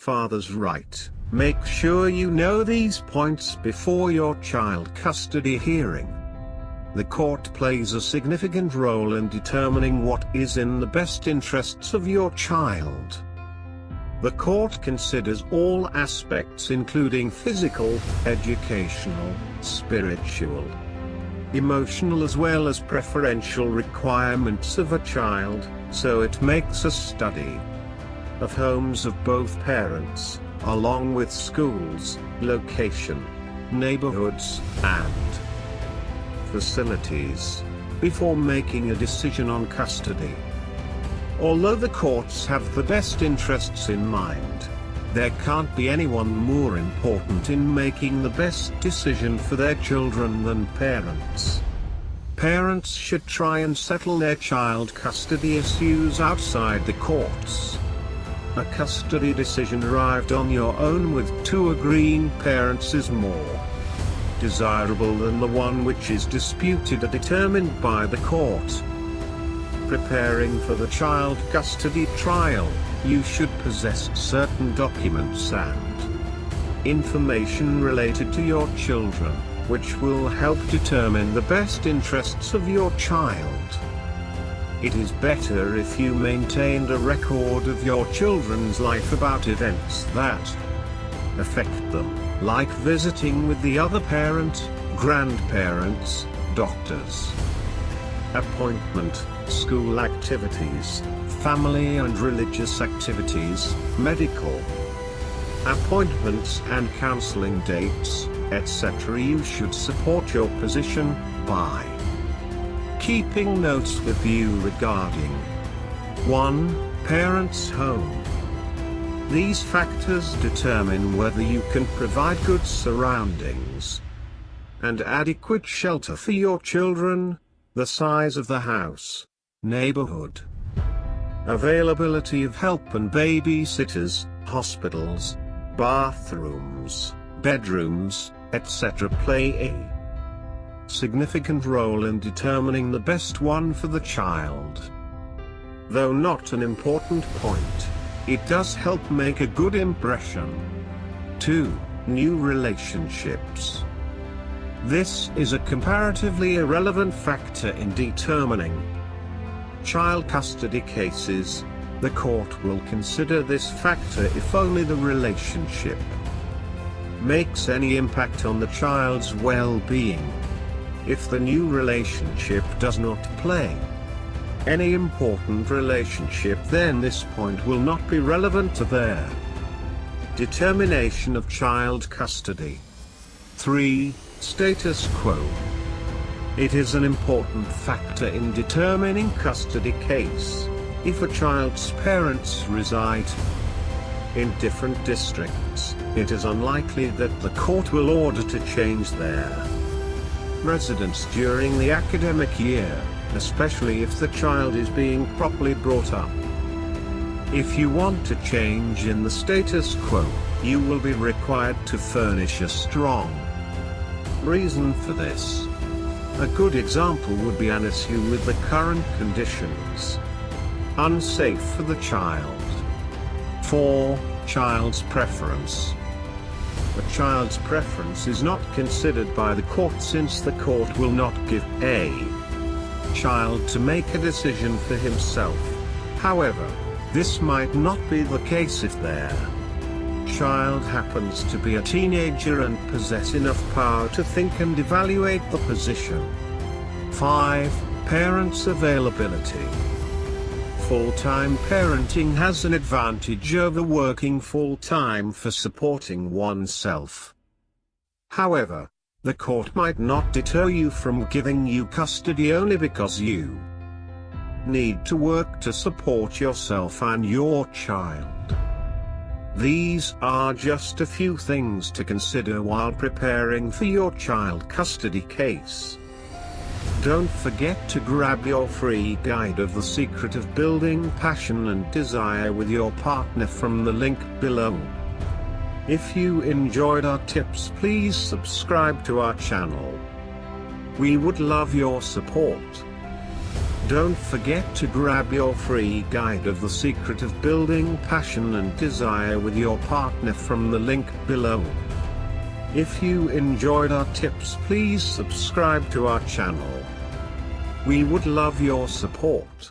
Father's right. Make sure you know these points before your child custody hearing. The court plays a significant role in determining what is in the best interests of your child. The court considers all aspects including physical, educational, spiritual, emotional as well as preferential requirements of a child, so it makes a study of homes of both parents, along with schools, location, neighborhoods, and facilities, before making a decision on custody. Although the courts have the best interests in mind, there can't be anyone more important in making the best decision for their children than parents. Parents should try and settle their child custody issues outside the courts. A custody decision arrived on your own with two agreeing parents is more desirable than the one which is disputed or determined by the court. Preparing for the child custody trial, you should possess certain documents and information related to your children, which will help determine the best interests of your child. It is better if you maintained a record of your children's life about events that affect them, like visiting with the other parent, grandparents, doctors, appointment, school activities, family and religious activities, medical appointments and counseling dates, etc. You should support your position by keeping notes with you regarding 1. Parent's home. These factors determine whether you can provide good surroundings and adequate shelter for your children, the size of the house, neighborhood, availability of help and babysitters, hospitals, bathrooms, bedrooms, etc. play a significant role in determining the best one for the child. Though not an important point, it does help make a good impression. 2. New relationships. This is a comparatively irrelevant factor in determining child custody cases. The court will consider this factor if only the relationship makes any impact on the child's well-being. If the new relationship does not play any important relationship, then this point will not be relevant to their determination of child custody. 3. Status quo. It is an important factor in determining custody case. If a child's parents reside in different districts, it is unlikely that the court will order to change their residence during the academic year, especially if the child is being properly brought up. If you want to change in the status quo, you will be required to furnish a strong reason for this. A good example would be an issue with the current conditions unsafe for the child. 4. Child's preference. A child's preference is not considered by the court since the court will not give a child to make a decision for himself. However, this might not be the case if their child happens to be a teenager and possess enough power to think and evaluate the position. 5. Parents' availability. Full-time parenting has an advantage over working full-time for supporting oneself. However, the court might not deter you from giving you custody only because you need to work to support yourself and your child. These are just a few things to consider while preparing for your child custody case. Don't forget to grab your free guide of The Secret of Building Passion and Desire with your partner from the link below. If you enjoyed our tips, please subscribe to our channel. We would love your support. Don't forget to grab your free guide of the secret of building passion and desire with your partner from the link below. If you enjoyed our tips, please subscribe to our channel. We would love your support.